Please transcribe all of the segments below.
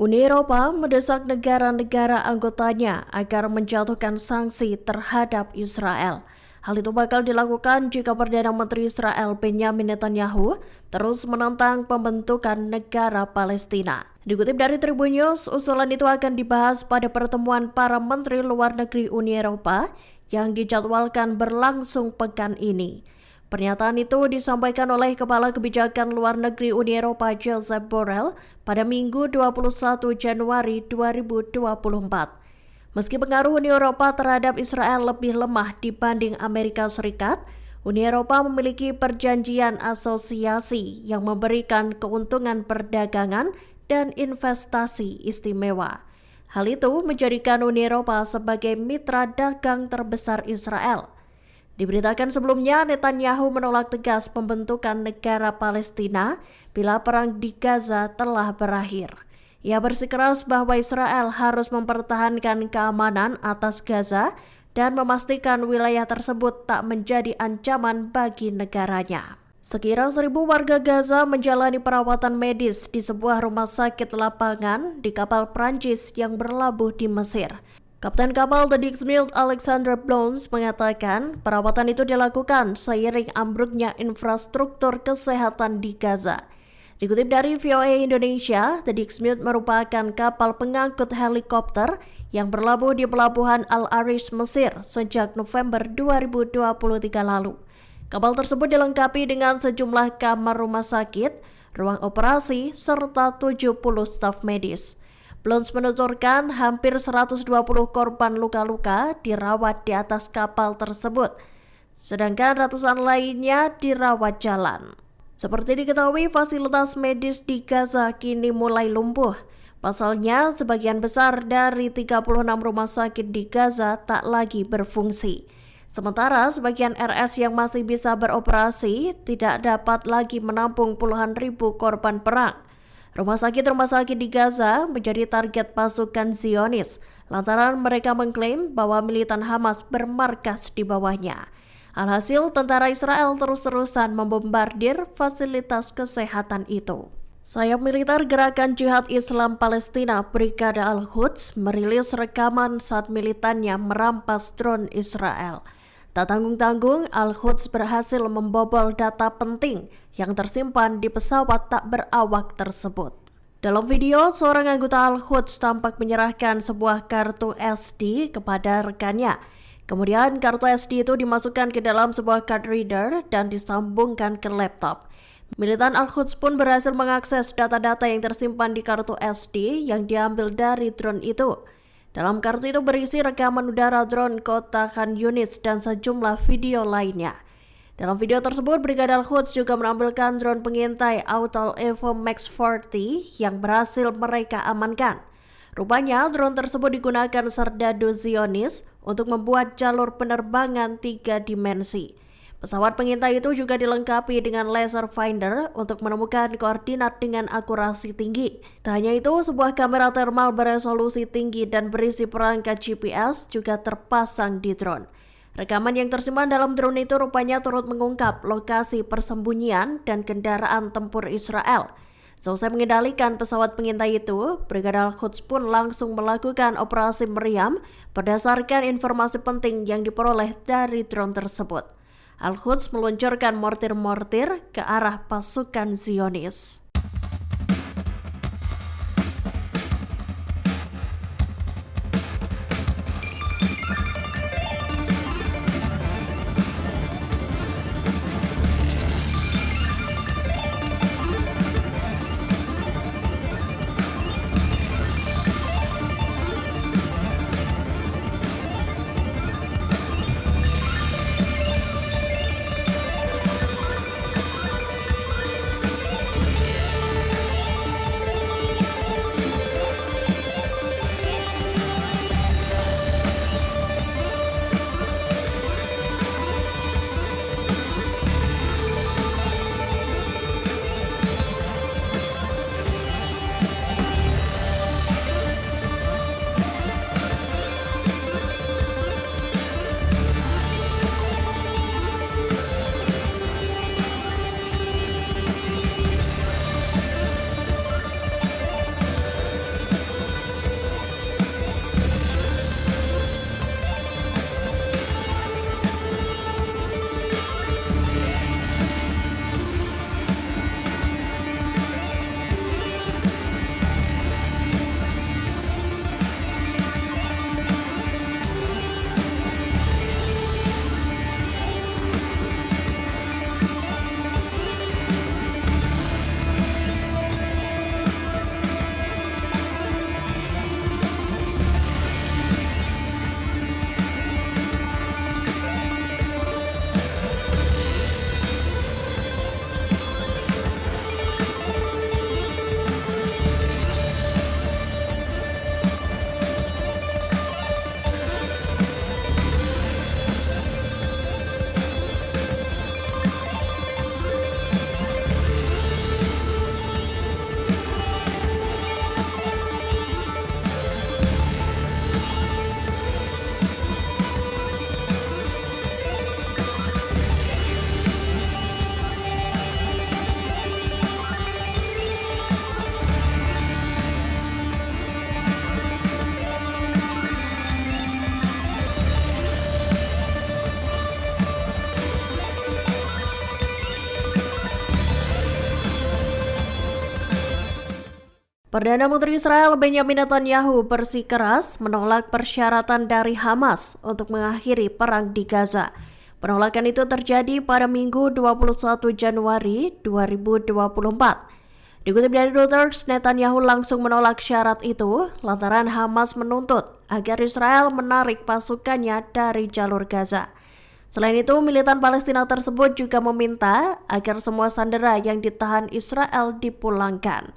Uni Eropa mendesak negara-negara anggotanya agar menjatuhkan sanksi terhadap Israel. Hal itu bakal dilakukan jika Perdana Menteri Israel Benjamin Netanyahu terus menentang pembentukan negara Palestina. Dikutip dari Tribun News, usulan itu akan dibahas pada pertemuan para Menteri Luar Negeri Uni Eropa yang dijadwalkan berlangsung pekan ini. Pernyataan itu disampaikan oleh Kepala Kebijakan Luar Negeri Uni Eropa Josep Borrell pada Minggu 21 Januari 2024. Meski pengaruh Uni Eropa terhadap Israel lebih lemah dibanding Amerika Serikat, Uni Eropa memiliki perjanjian asosiasi yang memberikan keuntungan perdagangan dan investasi istimewa. Hal itu menjadikan Uni Eropa sebagai mitra dagang terbesar Israel. Diberitakan sebelumnya, Netanyahu menolak tegas pembentukan negara Palestina bila perang di Gaza telah berakhir. Ia bersikeras bahwa Israel harus mempertahankan keamanan atas Gaza dan memastikan wilayah tersebut tak menjadi ancaman bagi negaranya. Sekira 1.000 warga Gaza menjalani perawatan medis di sebuah rumah sakit lapangan di kapal Prancis yang berlabuh di Mesir. Kapten kapal The Dixmude Alexander Blons mengatakan perawatan itu dilakukan seiring ambruknya infrastruktur kesehatan di Gaza. Dikutip dari VOA Indonesia, The Dixmude merupakan kapal pengangkut helikopter yang berlabuh di pelabuhan Al-Arish, Mesir sejak November 2023 lalu. Kapal tersebut dilengkapi dengan sejumlah kamar rumah sakit, ruang operasi, serta 70 staf medis. Blons menuturkan hampir 120 korban luka-luka dirawat di atas kapal tersebut, sedangkan ratusan lainnya dirawat jalan. Seperti diketahui, fasilitas medis di Gaza kini mulai lumpuh. Pasalnya, sebagian besar dari 36 rumah sakit di Gaza tak lagi berfungsi. Sementara sebagian RS yang masih bisa beroperasi tidak dapat lagi menampung puluhan ribu korban perang. Rumah sakit di Gaza menjadi target pasukan Zionis lantaran mereka mengklaim bahwa militan Hamas bermarkas di bawahnya. Alhasil, tentara Israel terus-terusan membombardir fasilitas kesehatan itu. Sayap militer Gerakan Jihad Islam Palestina Brigade Al-Quds merilis rekaman saat militannya merampas drone Israel. Tak tanggung-tanggung, Al-Quds berhasil membobol data penting yang tersimpan di pesawat tak berawak tersebut. Dalam video, seorang anggota Al-Quds tampak menyerahkan sebuah kartu SD kepada rekannya. Kemudian kartu SD itu dimasukkan ke dalam sebuah card reader dan disambungkan ke laptop. Militan Al-Quds pun berhasil mengakses data-data yang tersimpan di kartu SD yang diambil dari drone itu. Dalam kartu itu berisi rekaman udara drone kota Khan Yunis dan sejumlah video lainnya. Dalam video tersebut, Brigade Al-Quds juga menampilkan drone pengintai Autal Evo Max 40 yang berhasil mereka amankan. Rupanya, drone tersebut digunakan serdadu Zionis untuk membuat jalur penerbangan 3 dimensi. Pesawat pengintai itu juga dilengkapi dengan laser finder untuk menemukan koordinat dengan akurasi tinggi. Tak hanya itu, sebuah kamera thermal beresolusi tinggi dan berisi perangkat GPS juga terpasang di drone. Rekaman yang tersimpan dalam drone itu rupanya turut mengungkap lokasi persembunyian dan kendaraan tempur Israel. Selesai mengendalikan pesawat pengintai itu, Brigade Al-Quds pun langsung melakukan operasi meriam berdasarkan informasi penting yang diperoleh dari drone tersebut. Al-Quds meluncurkan mortir-mortir ke arah pasukan Zionis. Perdana Menteri Israel Benyamin Netanyahu bersikeras menolak persyaratan dari Hamas untuk mengakhiri perang di Gaza. Penolakan itu terjadi pada Minggu 21 Januari 2024. Dikutip dari Reuters, Netanyahu langsung menolak syarat itu lantaran Hamas menuntut agar Israel menarik pasukannya dari jalur Gaza. Selain itu, militan Palestina tersebut juga meminta agar semua sandera yang ditahan Israel dipulangkan.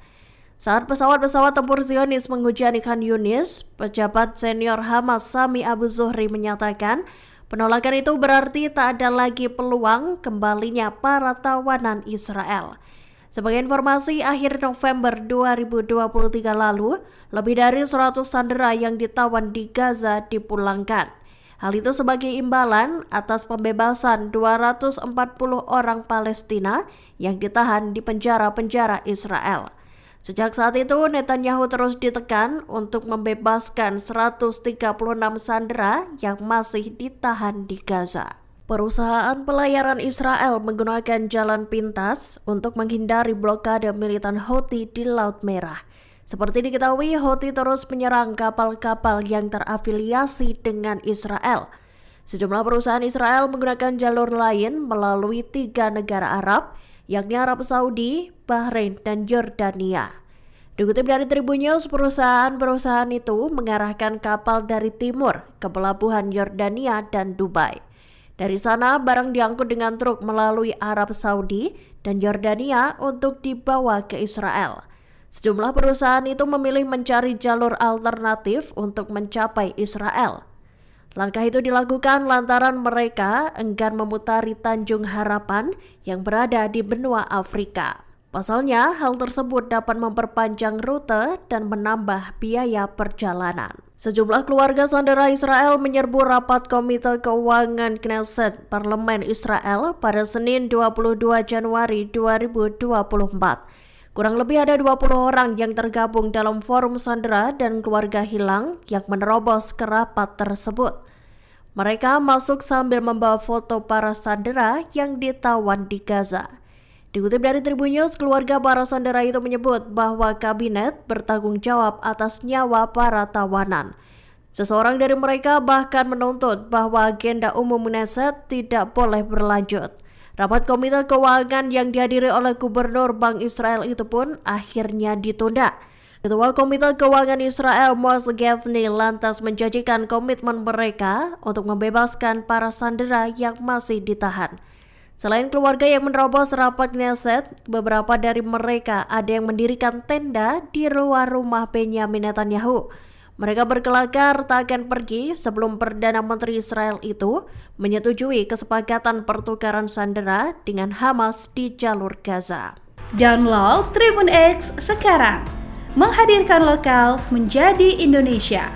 Saat pesawat-pesawat tempur Zionis menghujani Khan Yunis, pejabat senior Hamas Sami Abu Zuhri menyatakan penolakan itu berarti tak ada lagi peluang kembalinya para tawanan Israel. Sebagai informasi, akhir November 2023 lalu, lebih dari 100 sandera yang ditawan di Gaza dipulangkan. Hal itu sebagai imbalan atas pembebasan 240 orang Palestina yang ditahan di penjara-penjara Israel. Sejak saat itu, Netanyahu terus ditekan untuk membebaskan 136 sandera yang masih ditahan di Gaza. Perusahaan pelayaran Israel menggunakan jalan pintas untuk menghindari blokade militan Houthi di Laut Merah. Seperti diketahui, Houthi terus menyerang kapal-kapal yang terafiliasi dengan Israel. Sejumlah perusahaan Israel menggunakan jalur lain melalui 3 negara Arab, yakni Arab Saudi, Bahrain, dan Yordania. Dikutip dari Tribun News, perusahaan-perusahaan itu mengarahkan kapal dari timur ke pelabuhan Yordania dan Dubai. Dari sana, barang diangkut dengan truk melalui Arab Saudi dan Yordania untuk dibawa ke Israel. Sejumlah perusahaan itu memilih mencari jalur alternatif untuk mencapai Israel. Langkah itu dilakukan lantaran mereka enggan memutari Tanjung Harapan yang berada di benua Afrika. Pasalnya, hal tersebut dapat memperpanjang rute dan menambah biaya perjalanan. Sejumlah keluarga sandera Israel menyerbu rapat Komite Keuangan Knesset Parlemen Israel pada Senin 22 Januari 2024. Kurang lebih ada 20 orang yang tergabung dalam forum sandera dan keluarga hilang yang menerobos ke rapat tersebut. Mereka masuk sambil membawa foto para sandera yang ditawan di Gaza. Dikutip dari Tribun News, keluarga para sandera itu menyebut bahwa kabinet bertanggung jawab atas nyawa para tawanan. Seseorang dari mereka bahkan menuntut bahwa agenda umum Knesset tidak boleh berlanjut. Rapat Komite Keuangan yang dihadiri oleh Gubernur Bank Israel itu pun akhirnya ditunda. Ketua Komite Keuangan Israel Moshe Gavni lantas menjanjikan komitmen mereka untuk membebaskan para sandera yang masih ditahan. Selain keluarga yang menerobos rapat Knesset, beberapa dari mereka ada yang mendirikan tenda di luar rumah Benyamin Netanyahu. Mereka berkelakar tak akan pergi sebelum Perdana Menteri Israel itu menyetujui kesepakatan pertukaran sandera dengan Hamas di jalur Gaza. Download Tribun X sekarang, menghadirkan lokal menjadi Indonesia.